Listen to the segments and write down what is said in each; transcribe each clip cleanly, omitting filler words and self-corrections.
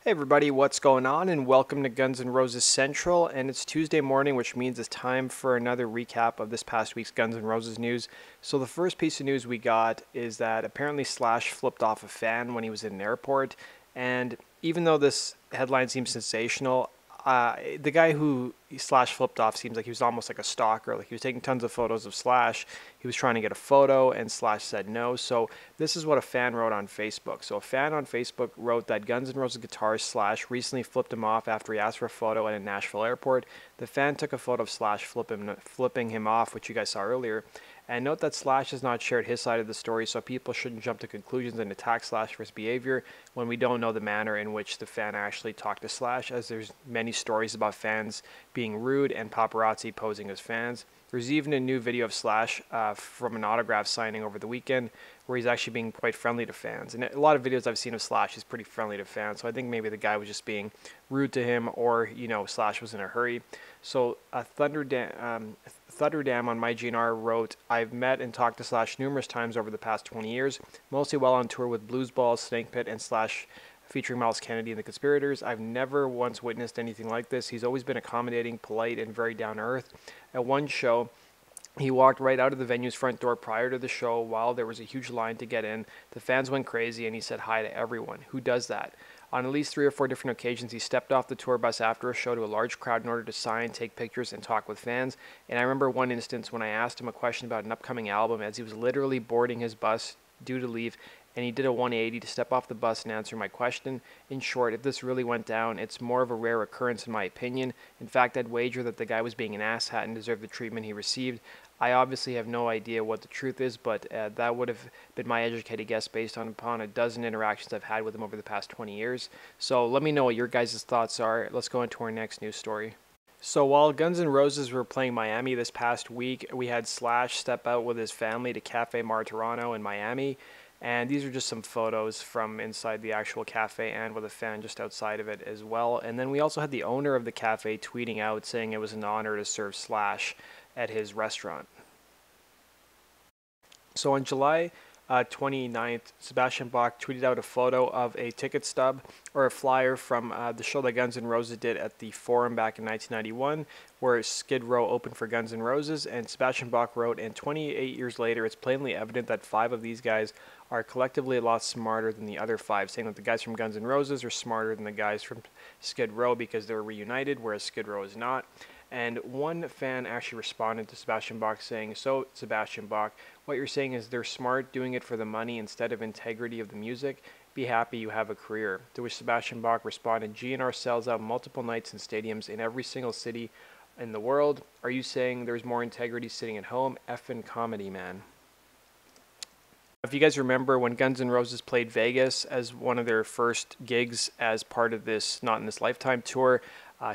Hey everybody, what's going on? And welcome to Guns N' Roses Central. And it's Tuesday morning, which means it's time for another recap of this past week's Guns N' Roses news. So the first piece of news we got is that apparently Slash flipped off a fan when he was in an airport. And even though this headline seems sensational, the guy who Slash flipped off seems like he was almost like a stalker. Like he was taking tons of photos of Slash. He was trying to get a photo, and Slash said no. So this is what a fan wrote on Facebook. So a fan on Facebook wrote that Guns N' Roses guitarist Slash recently flipped him off after he asked for a photo at a Nashville airport. The fan took a photo of Slash flipping him off, which you guys saw earlier. And note that Slash has not shared his side of the story, so people shouldn't jump to conclusions and attack Slash for his behavior when we don't know the manner in which the fan actually talked to Slash, as there's many stories about fans being rude and paparazzi posing as fans. There's even a new video of Slash from an autograph signing over the weekend where he's actually being quite friendly to fans. And a lot of videos I've seen of Slash, he's pretty friendly to fans, so I think maybe the guy was just being rude to him, or, you know, Slash was in a hurry. So Thunder Dam on my GNR wrote, I've met and talked to Slash numerous times over the past 20 years, mostly while on tour with Blues Balls, Snake Pit, and Slash featuring Miles Kennedy and the Conspirators. I've never once witnessed anything like this. He's always been accommodating, polite, and very down to earth. At one show, he walked right out of the venue's front door prior to the show while there was a huge line to get in. The fans went crazy and he said hi to everyone. Who does that? On at least 3 or 4 different occasions, he stepped off the tour bus after a show to a large crowd in order to sign, take pictures, and talk with fans. And I remember one instance when I asked him a question about an upcoming album as he was literally boarding his bus due to leave, and he did a 180 to step off the bus and answer my question. In short, if this really went down, it's more of a rare occurrence in my opinion. In fact, I'd wager that the guy was being an asshat and deserved the treatment he received. I obviously have no idea what the truth is, but that would have been my educated guess based upon a dozen interactions I've had with him over the past 20 years. So let me know what your guys' thoughts are. Let's go into our next news story. So while Guns N' Roses were playing Miami this past week, we had Slash step out with his family to Cafe Mar Toronto in Miami. And these are just some photos from inside the actual cafe and with a fan just outside of it as well. And then we also had the owner of the cafe tweeting out saying it was an honor to serve Slash at his restaurant. So on July 29th, Sebastian Bach tweeted out a photo of a ticket stub or a flyer from the show that Guns N' Roses did at the Forum back in 1991, where Skid Row opened for Guns N' Roses. And Sebastian Bach wrote, and 28 years later, it's plainly evident that 5 of these guys are collectively a lot smarter than the other 5, saying that the guys from Guns N' Roses are smarter than the guys from Skid Row because they're reunited, whereas Skid Row is not. And one fan actually responded to Sebastian Bach saying, so Sebastian Bach, what you're saying is they're smart doing it for the money instead of integrity of the music. Be happy you have a career. To which Sebastian Bach responded, GNR sells out multiple nights in stadiums in every single city in the world. Are you saying there's more integrity sitting at home? Effing comedy, man. If you guys remember when Guns N' Roses played Vegas as one of their first gigs as part of this Not in This Lifetime tour,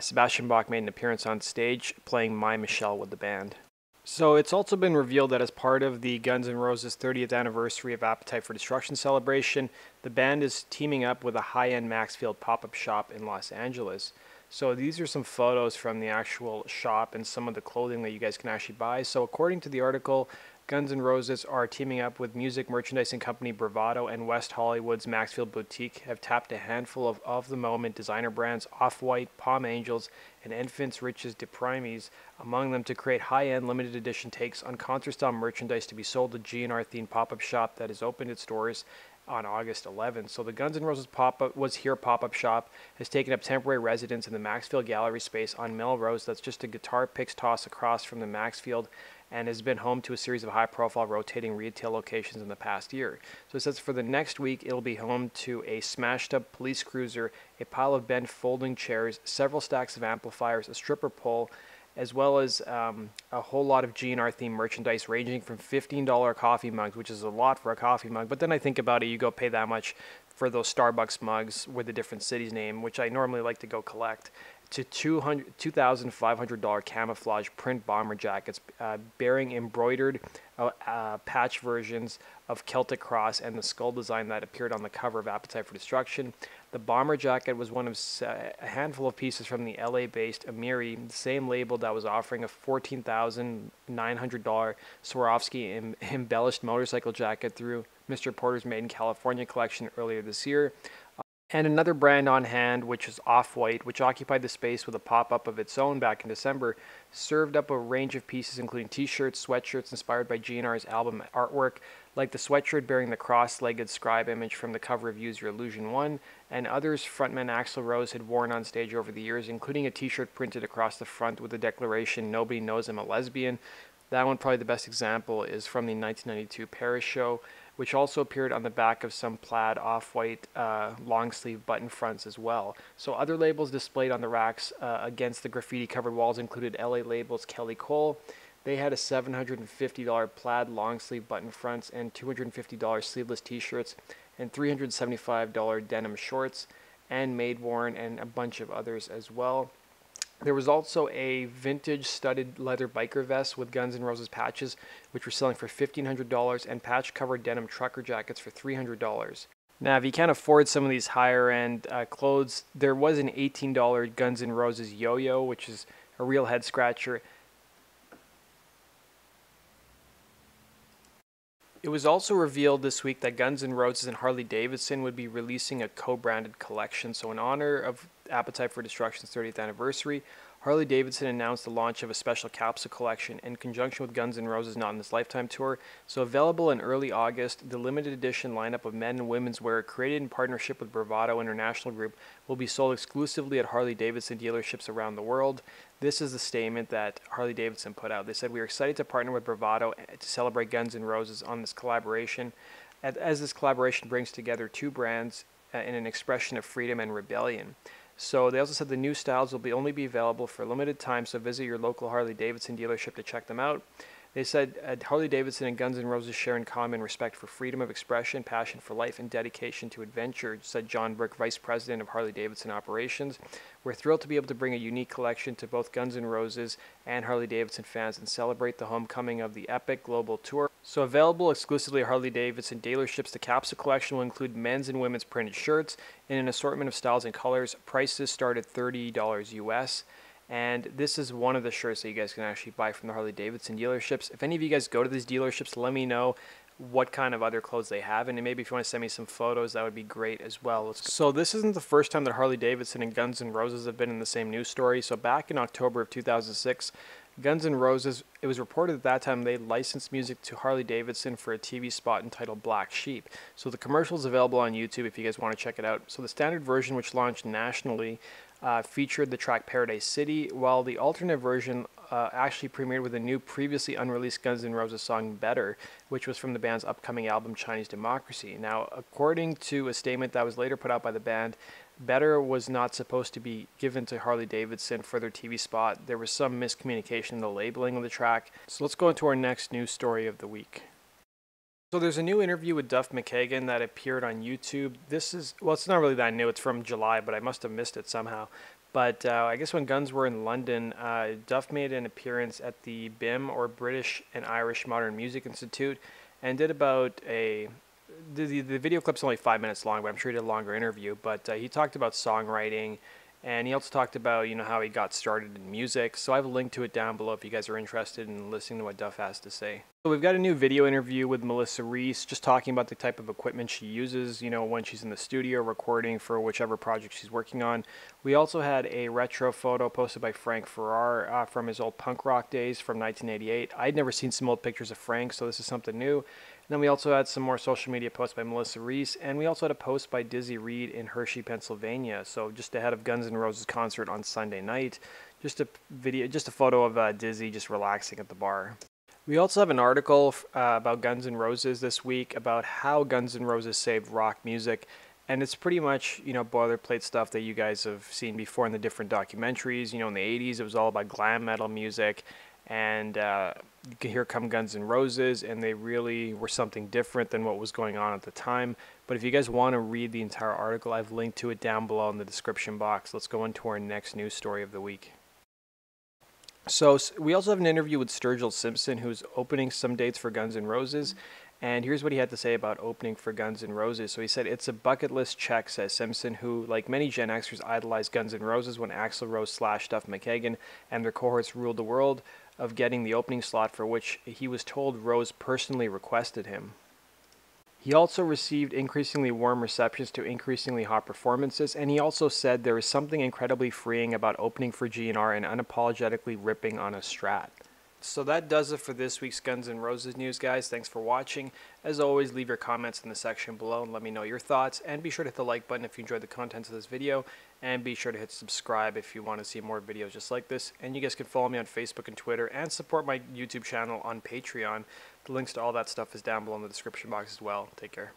Sebastian Bach made an appearance on stage playing My Michelle with the band. So it's also been revealed that as part of the Guns N' Roses 30th anniversary of Appetite for Destruction celebration, the band is teaming up with a high-end Maxfield pop-up shop in Los Angeles. So these are some photos from the actual shop and some of the clothing that you guys can actually buy. So according to the article, Guns N' Roses are teaming up with music merchandising company Bravado, and West Hollywood's Maxfield Boutique have tapped a handful of the moment designer brands Off-White, Palm Angels, and Enfants Riches de Primes among them to create high-end limited edition takes on concert-style merchandise to be sold to GNR-themed pop-up shop that has opened its doors on August 11th. So the Guns N' Roses pop-up shop has taken up temporary residence in the Maxfield Gallery space on Melrose. That's just a guitar picks toss across from the Maxfield, and has been home to a series of high-profile rotating retail locations in the past year. So it says for the next week, it'll be home to a smashed-up police cruiser, a pile of bent folding chairs, several stacks of amplifiers, a stripper pole, as well as a whole lot of GNR-themed merchandise ranging from $15 coffee mugs, which is a lot for a coffee mug. But then I think about it, you go pay that much for those Starbucks mugs with a different city's name, which I normally like to go collect, to $2,500 camouflage print bomber jackets bearing embroidered patch versions of Celtic Cross and the skull design that appeared on the cover of Appetite for Destruction. The bomber jacket was one of a handful of pieces from the LA-based Amiri, the same label that was offering a $14,900 Swarovski embellished motorcycle jacket through Mr. Porter's Made in California collection earlier this year. And another brand on hand, which is Off-White, which occupied the space with a pop-up of its own back in December, served up a range of pieces including t-shirts, sweatshirts inspired by GNR's album artwork, like the sweatshirt bearing the cross-legged scribe image from the cover of Use Your Illusion 1, and others frontman Axl Rose had worn on stage over the years, including a t-shirt printed across the front with the declaration, "Nobody knows I'm a lesbian." That one, probably the best example, is from the 1992 Paris show, which also appeared on the back of some plaid off-white long sleeve button fronts as well. So other labels displayed on the racks against the graffiti-covered walls included LA labels Kelly Cole. They had a $750 plaid long sleeve button fronts and $250 sleeveless t-shirts and $375 denim shorts, and Made Worn, and a bunch of others as well. There was also a vintage studded leather biker vest with Guns N' Roses patches, which were selling for $1,500, and patch-covered denim trucker jackets for $300. Now, if you can't afford some of these higher-end clothes, there was an $18 Guns N' Roses yo-yo, which is a real head-scratcher. It was also revealed this week that Guns N' Roses and Harley-Davidson would be releasing a co-branded collection. So in honor of Appetite for Destruction's 30th anniversary, Harley-Davidson announced the launch of a special capsule collection in conjunction with Guns N' Roses' Not in This Lifetime tour. So available in early August, the limited edition lineup of men and women's wear created in partnership with Bravado International Group will be sold exclusively at Harley-Davidson dealerships around the world. This is the statement that Harley-Davidson put out. They said, "We are excited to partner with Bravado to celebrate Guns N' Roses on this collaboration, as this collaboration brings together two brands in an expression of freedom and rebellion." So they also said the new styles will only be available for a limited time, so visit your local Harley-Davidson dealership to check them out. They said Harley-Davidson and Guns N' Roses share in common respect for freedom of expression, passion for life, and dedication to adventure, said John Brick, Vice President of Harley-Davidson Operations. "We're thrilled to be able to bring a unique collection to both Guns N' Roses and Harley-Davidson fans and celebrate the homecoming of the epic global tour." So available exclusively at Harley-Davidson dealerships, the capsule collection will include men's and women's printed shirts in an assortment of styles and colors. Prices start at $30 US. And this is one of the shirts that you guys can actually buy from the Harley-Davidson dealerships. If any of you guys go to these dealerships, let me know what kind of other clothes they have, and maybe if you want to send me some photos, that would be great as well. So this isn't the first time that Harley-Davidson and Guns N' Roses have been in the same news story. So back in October of 2006, Guns N' Roses, it was reported at that time they licensed music to Harley-Davidson for a TV spot entitled Black Sheep. So the commercial is available on YouTube if you guys want to check it out. So the standard version, which launched nationally, featured the track Paradise City, while the alternate version actually premiered with a new, previously unreleased Guns N' Roses song, Better, which was from the band's upcoming album, Chinese Democracy. Now, according to a statement that was later put out by the band, Better was not supposed to be given to Harley-Davidson for their TV spot. There was some miscommunication in the labeling of the track. So let's go into our next news story of the week. So there's a new interview with Duff McKagan that appeared on YouTube. This is, well, it's not really that new. It's from July, but I must have missed it somehow. But I guess when Guns were in London, Duff made an appearance at the BIMM, or British and Irish Modern Music Institute, and did about a... The video clip's only 5 minutes long, but I'm sure he did a longer interview. But he talked about songwriting, and he also talked about, how he got started in music. So I have a link to it down below if you guys are interested in listening to what Duff has to say. So we've got a new video interview with Melissa Reese, just talking about the type of equipment she uses, when she's in the studio recording for whichever project she's working on. We also had a retro photo posted by Frank Farrar from his old punk rock days from 1988. I'd never seen some old pictures of Frank, so this is something new. And then we also had some more social media posts by Melissa Reese, and we also had a post by Dizzy Reed in Hershey, Pennsylvania. So just ahead of Guns N' Roses concert on Sunday night, just a photo of Dizzy just relaxing at the bar. We also have an article about Guns N' Roses this week about how Guns N' Roses saved rock music. And it's pretty much, boilerplate stuff that you guys have seen before in the different documentaries. In the 80s, it was all about glam metal music. And here come Guns N' Roses, and they really were something different than what was going on at the time. But if you guys want to read the entire article, I've linked to it down below in the description box. Let's go into our next news story of the week. So we also have an interview with Sturgill Simpson, who's opening some dates for Guns N' Roses. And here's what he had to say about opening for Guns N' Roses. So he said, "It's a bucket list check," says Simpson, who, like many Gen Xers, idolized Guns N' Roses when Axl Rose / Duff McKagan and their cohorts ruled the world, of getting the opening slot, for which he was told Rose personally requested him. He also received increasingly warm receptions to increasingly hot performances, and he also said there is something incredibly freeing about opening for GNR and unapologetically ripping on a Strat. So that does it for this week's Guns N' Roses news, guys. Thanks for watching. As always, leave your comments in the section below and let me know your thoughts. And be sure to hit the like button if you enjoyed the content of this video. And be sure to hit subscribe if you want to see more videos just like this. And you guys can follow me on Facebook and Twitter and support my YouTube channel on Patreon. The links to all that stuff is down below in the description box as well. Take care.